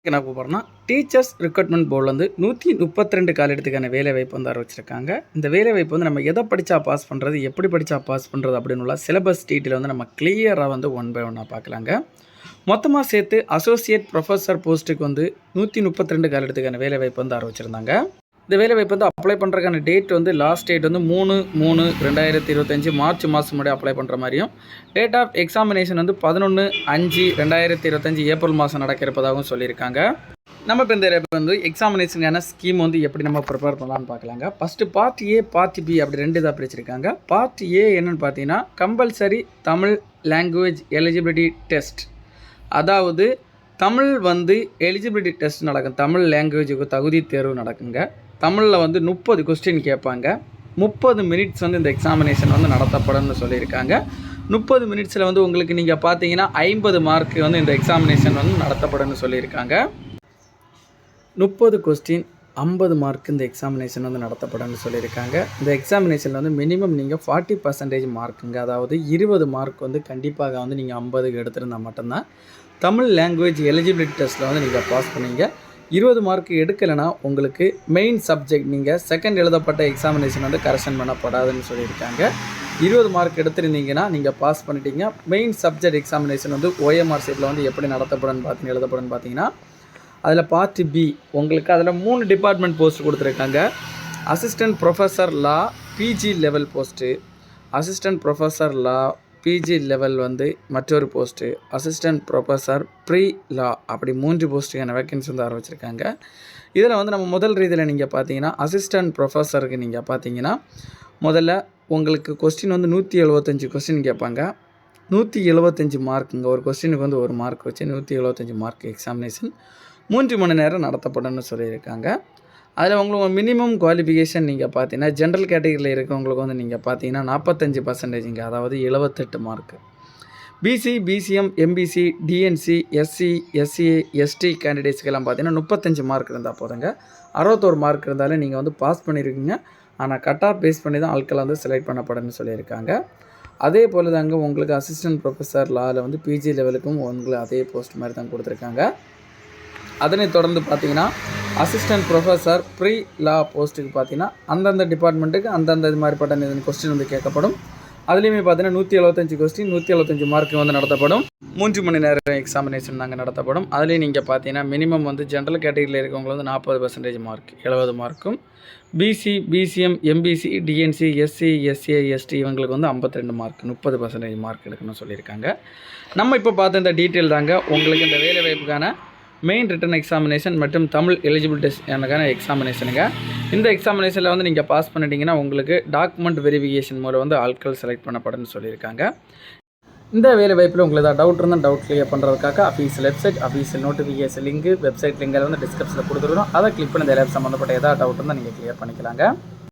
என்ன போகிறோம்னா teachers recruitment போர்டில் 132 காலிடத்துக்கான வேலை வாய்ப்பு வந்து ஆரம்பிச்சிருக்காங்க. இந்த வேலை வாய்ப்பு வந்து நம்ம எதை படித்தா பாஸ் பண்ணுறது, எப்படி படித்தா பாஸ் பண்ணுறது அப்படின்னு சிலபஸ் டீட்டெயில் வந்து நம்ம கிளியராக வந்து ஒன் பை ஒன்னாக பார்க்கலாங்க. மொத்தமாக சேர்த்து அசோசியேட் ப்ரொஃபஸர் போஸ்ட்டுக்கு வந்து 132 காலிடத்துக்கான வேலை வாய்ப்பு வந்து ஆரம்பிச்சிருந்தாங்க. இந்த வேலை வாய்ப்பு வந்து அப்ளை பண்ணுறதுக்கான டேட் வந்து லாஸ்ட் டேட் வந்து 3/3/2025 மார்ச் மாதம் முன்னாடி அப்ளை பண்ணுற மாதிரியும், டேட் ஆஃப் எக்ஸாமினேஷன் வந்து 11/5/2025 ஏப்ரல் மாதம் நடக்கிறப்பதாகவும் சொல்லியிருக்காங்க. நம்ம இப்போ இந்த வந்து எக்ஸாமினேஷனுக்கான ஸ்கீம் வந்து எப்படி நம்ம ப்ரிப்பேர் பண்ணலான்னு பார்க்கலாங்க. First part A, part B அப்படி 2 இதாக பிரிச்சிருக்காங்க. பார்ட் ஏ என்னென்னு பார்த்தீங்கன்னா compulsory Tamil language eligibility test, அதாவது தமிழ் வந்து எலிஜிபிலிட்டி டெஸ்ட் நடக்கும். தமிழ் லாங்குவேஜுக்கு தகுதி தேர்வு நடக்குங்க. தமிழில் வந்து 30 கொஸ்டின் கேட்பாங்க. 30 மினிட்ஸ் வந்து இந்த எக்ஸாமினேஷன் வந்து நடத்தப்படும்னு சொல்லியிருக்காங்க. 30 மினிட்ஸில் வந்து உங்களுக்கு நீங்கள் பார்த்தீங்கன்னா 50 மார்க்கு வந்து இந்த எக்ஸாமினேஷன் வந்து நடத்தப்படும்னு சொல்லியிருக்காங்க. 30 கொஸ்டின் 50 மார்க் இந்த எக்ஸாமினேஷன் வந்து நடத்தப்படும்னு சொல்லியிருக்காங்க. இந்த எக்ஸாமினேஷனில் வந்து மினிமம் நீங்கள் 40% மார்க்குங்க, அதாவது 20 மார்க் வந்து கண்டிப்பாக வந்து நீங்கள் 50க்கு எடுத்திருந்தால் மட்டும்தான் தமிழ் லாங்குவேஜ் எலிஜிபிலிட்டி டெஸ்ட்டில் வந்து நீங்கள் பாஸ் பண்ணீங்க. 20 மார்க் எடுக்கலைன்னா உங்களுக்கு மெயின் சப்ஜெக்ட் நீங்கள் செகண்ட் எழுதப்பட்ட எக்ஸாமினேஷன் வந்து கரெக்ஷன் பண்ணப்படாதுன்னு சொல்லியிருக்காங்க. 20 மார்க் எடுத்துருந்தீங்கன்னா நீங்கள் பாஸ் பண்ணிட்டீங்க. மெயின் சப்ஜெக்ட் எக்ஸாமினேஷன் வந்து OMR சீட்டில் வந்து எப்படி எழுதப்படுன்னு பார்த்தீங்கன்னா அதில் பார்ட் பி உங்களுக்கு அதில் 3 டிபார்ட்மெண்ட் போஸ்ட் கொடுத்துருக்காங்க. Assistant professor law PG level post, assistant professor law PG level வந்து மற்றொரு post, assistant professor pre law அப்படி 3 போஸ்ட்டுக்கான வேக்கன்சி வந்து ஆரம்பிச்சிருக்காங்க. இதில் வந்து நம்ம முதல் ரீதியில் நீங்கள் பார்த்தீங்கன்னா அசிஸ்டன்ட் ப்ரொஃபஸருக்கு நீங்கள் பார்த்தீங்கன்னா முதல்ல உங்களுக்கு கொஸ்டின் வந்து 175 கொஸ்டின் கேட்பாங்க. 175 மார்க்குங்க. ஒரு கொஸ்டினுக்கு வந்து 1 மார்க் வச்சு 175 மார்க் எக்ஸாமினேஷன் 3 மணி நேரம் நடத்தப்படும்னு சொல்லியிருக்காங்க. அதில் உங்களுக்கு மினிமம் குவாலிஃபிகேஷன் நீங்கள் பார்த்தீங்கன்னா ஜென்ரல் கேட்டகரியில் இருக்கவங்களுக்கு வந்து நீங்கள் பார்த்தீங்கன்னா 45%, அதாவது 78 mark. BC, BCM, MBC, DNC, SC, SC, ST கேண்டிடேட்ஸ்க்கெல்லாம் பார்த்தீங்கன்னா 35 மார்க் இருந்தால் போதுங்க. 61 மார்க் இருந்தாலும் நீங்கள் வந்து பாஸ் பண்ணியிருக்கீங்க. ஆனால் கட் ஆஃப் பேஸ் பண்ணி தான் ஆட்களை வந்து செலக்ட் பண்ணப்படும்னு சொல்லியிருக்காங்க. அதே போல் தாங்க உங்களுக்கு அசிஸ்டன்ட் ப்ரொஃபஸர் லாவில் வந்து பிஜி லெவலுக்கும் உங்களுக்கு அதே போஸ்ட் மாதிரி தான் கொடுத்துருக்காங்க. அதனைத் தொடர்ந்து பார்த்தீங்கன்னா அசிஸ்டன்ட் ப்ரொஃபஸர் ப்ரீ லா போஸ்ட்டுக்கு பார்த்தீங்கன்னா அந்தந்த டிபார்ட்மெண்ட்டுக்கு அந்தந்த இது மாதிரிப்பட்ட கொஸ்டின் வந்து கேட்கப்படும். அதுலேயுமே பார்த்தீங்கன்னா 175 கொஸ்டின் 175 மார்க்கு வந்து நடத்தப்படும். 3 மணி நேரம் எக்ஸாமினேஷன் நாங்கள் நடத்தப்படும். அதுலேயும் நீங்கள் பார்த்தீங்கன்னா மினிமம் வந்து ஜென்ரல் கேட்டகரியில் இருக்கவங்க வந்து 40% மார்க் 70 மார்க்கும், BC, BCM, MBC, DNC, SC, SA, ST இவங்களுக்கு வந்து 52 மார்க் 30% மார்க் எடுக்கணும்னு சொல்லியிருக்காங்க. நம்ம இப்போ பார்த்த இந்த டீட்டெயில் தாங்க உங்களுக்கு இந்த வேலை வாய்ப்புக்கான மெயின் ரிட்டன் எக்ஸாமினேஷன் மற்றும் தமிழ் எலிஜிபிலிட்டி டெஸ்ட் எனக்கான எக்ஸாமினேஷனுங்க. இந்த எக்ஸாமினேஷனில் வந்து நீங்கள் பாஸ் பண்ணிட்டீங்கன்னா உங்களுக்கு டாக்குமெண்ட் வெரிஃபிகேஷன் மூலம் வந்து ஆட்கள் செலக்ட் பண்ணப்படும்னு சொல்லியிருக்காங்க. இந்த வேலை வாய்ப்பில் உங்களுக்கு ஏதாவது டவுட் இருந்தால் டவுட் கிளியர் பண்ணுறதுக்காக official website, official notification link, website லிங்கில் வந்து டிஸ்கிரிப்ஷனில் கொடுத்துருக்கோம். அதை கிளிக் பண்ணி இந்த லேப் சம்மந்தப்பட்ட ஏதாவது டவுட் இருந்தால் நீங்கள் கிளியர் பண்ணிக்கலாங்க.